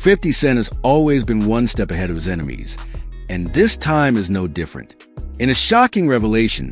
50 Cent has always been one step ahead of his enemies, and this time is no different. In a shocking revelation,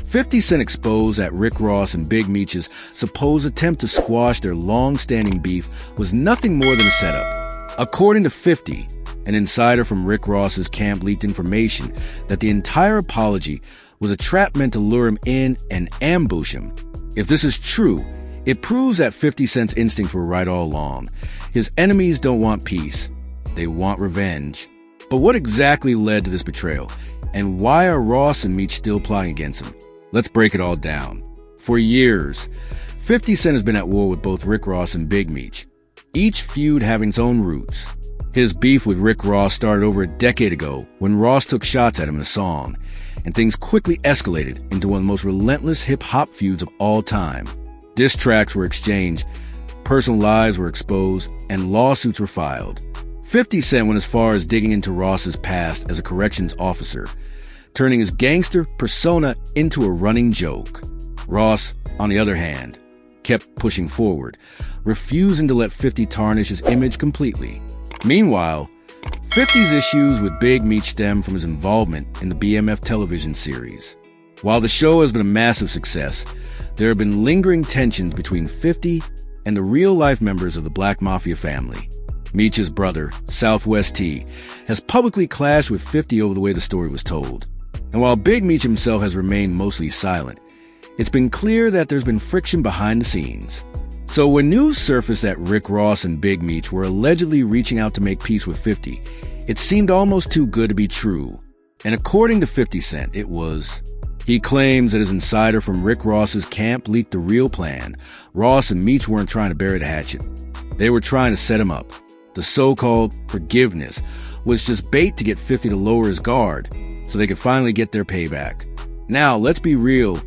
50 Cent exposed that Rick Ross and Big Meech's supposed attempt to squash their long-standing beef was nothing more than a setup. According to 50, an insider from Rick Ross's camp leaked information that the entire apology was a trap meant to lure him in and ambush him. If this is true, it proves that 50 Cent's instincts were right all along. His enemies don't want peace. They want revenge. But what exactly led to this betrayal? And why are Ross and Meech still plotting against him? Let's break it all down. For years, 50 Cent has been at war with both Rick Ross and Big Meech, each feud having its own roots. His beef with Rick Ross started over a decade ago when Ross took shots at him in a song, and things quickly escalated into one of the most relentless hip-hop feuds of all time. Diss tracks were exchanged, personal lives were exposed, and lawsuits were filed. 50 Cent went as far as digging into Ross's past as a corrections officer, turning his gangster persona into a running joke. Ross, on the other hand, kept pushing forward, refusing to let 50 tarnish his image completely. Meanwhile, 50's issues with Big Meech stem from his involvement in the BMF television series. While the show has been a massive success, there have been lingering tensions between 50 and the real-life members of the Black Mafia family. Meech's brother, Southwest T, has publicly clashed with 50 over the way the story was told. And while Big Meech himself has remained mostly silent, it's been clear that there's been friction behind the scenes. So when news surfaced that Rick Ross and Big Meech were allegedly reaching out to make peace with 50, it seemed almost too good to be true. And according to 50 Cent, it was. He claims that his insider from Rick Ross's camp leaked the real plan. Ross and Meech weren't trying to bury the hatchet. They were trying to set him up. The so-called forgiveness was just bait to get 50 to lower his guard so they could finally get their payback. Now, let's be real,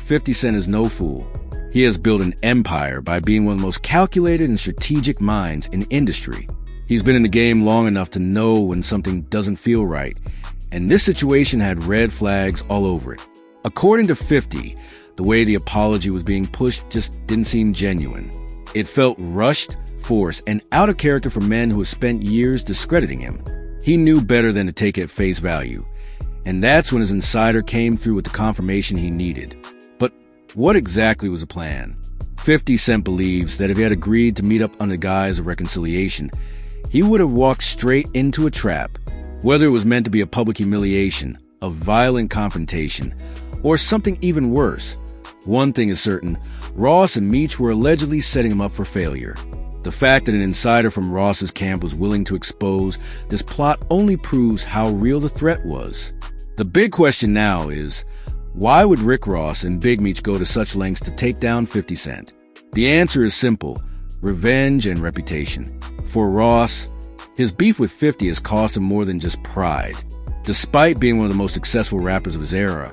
50 Cent is no fool. He has built an empire by being one of the most calculated and strategic minds in the industry. He's been in the game long enough to know when something doesn't feel right, and this situation had red flags all over it. According to 50, the way the apology was being pushed just didn't seem genuine. It felt rushed, forced, and out of character for men who had spent years discrediting him. He knew better than to take it at face value, and that's when his insider came through with the confirmation he needed. But what exactly was the plan? 50 Cent believes that if he had agreed to meet up under the guise of reconciliation, he would have walked straight into a trap. Whether it was meant to be a public humiliation, a violent confrontation, or something even worse, one thing is certain, Ross and Meech were allegedly setting him up for failure. The fact that an insider from Ross's camp was willing to expose this plot only proves how real the threat was. The big question now is, why would Rick Ross and Big Meech go to such lengths to take down 50 Cent? The answer is simple: revenge and reputation. For Ross, his beef with 50 has cost him more than just pride. Despite being one of the most successful rappers of his era,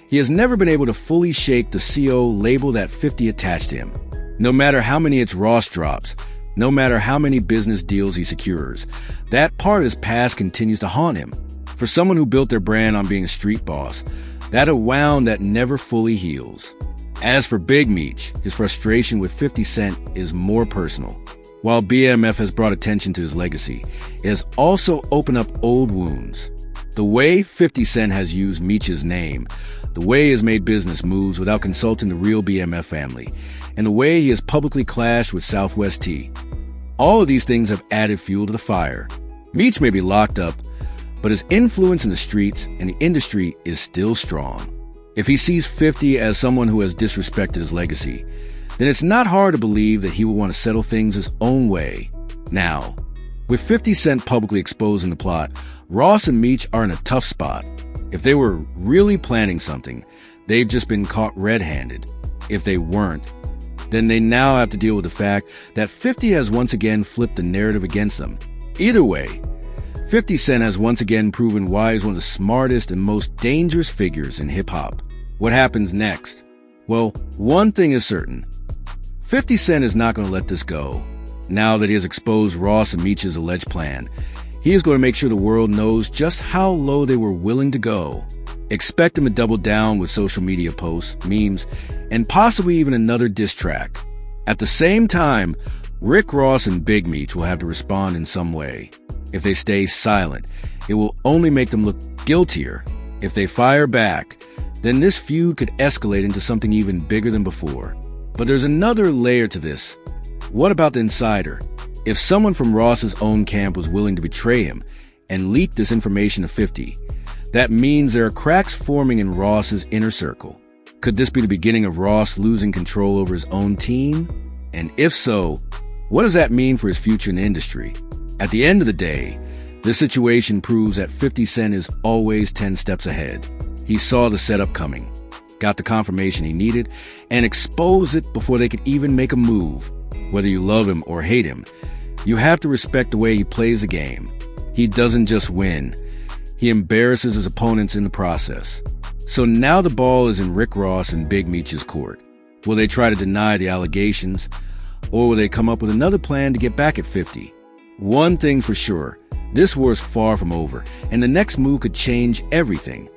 he has never been able to fully shake the CO label that 50 attached to him. No matter how many hits Ross drops, no matter how many business deals he secures, that part of his past continues to haunt him. For someone who built their brand on being a street boss, that a wound that never fully heals. As for Big Meech, his frustration with 50 Cent is more personal. While BMF has brought attention to his legacy, it has also opened up old wounds. The way 50 Cent has used Meech's name, the way he has made business moves without consulting the real BMF family, and the way he has publicly clashed with Southwest T. All of these things have added fuel to the fire. Meech may be locked up, but his influence in the streets and the industry is still strong. If he sees 50 as someone who has disrespected his legacy, then it's not hard to believe that he will want to settle things his own way. Now, with 50 Cent publicly exposing the plot, Ross and Meech are in a tough spot. If they were really planning something, they've just been caught red-handed. If they weren't, then they now have to deal with the fact that 50 has once again flipped the narrative against them. Either way, 50 Cent has once again proven why he's one of the smartest and most dangerous figures in hip-hop. What happens next? Well, one thing is certain. 50 Cent is not going to let this go. Now that he has exposed Ross and Meech's alleged plan, he is going to make sure the world knows just how low they were willing to go. Expect him to double down with social media posts, memes, and possibly even another diss track. At the same time, Rick Ross and Big Meech will have to respond in some way. If they stay silent, it will only make them look guiltier. If they fire back, then this feud could escalate into something even bigger than before. But there's another layer to this. What about the insider? If someone from Ross's own camp was willing to betray him and leak this information to 50, that means there are cracks forming in Ross's inner circle. Could this be the beginning of Ross losing control over his own team? And if so, what does that mean for his future in the industry? At the end of the day, this situation proves that 50 Cent is always 10 steps ahead. He saw the setup coming, got the confirmation he needed, and exposed it before they could even make a move. Whether you love him or hate him, you have to respect the way he plays the game. He doesn't just win, he embarrasses his opponents in the process. So now the ball is in Rick Ross and Big Meech's court. Will they try to deny the allegations, or will they come up with another plan to get back at 50? One thing for sure, this war is far from over, and the next move could change everything.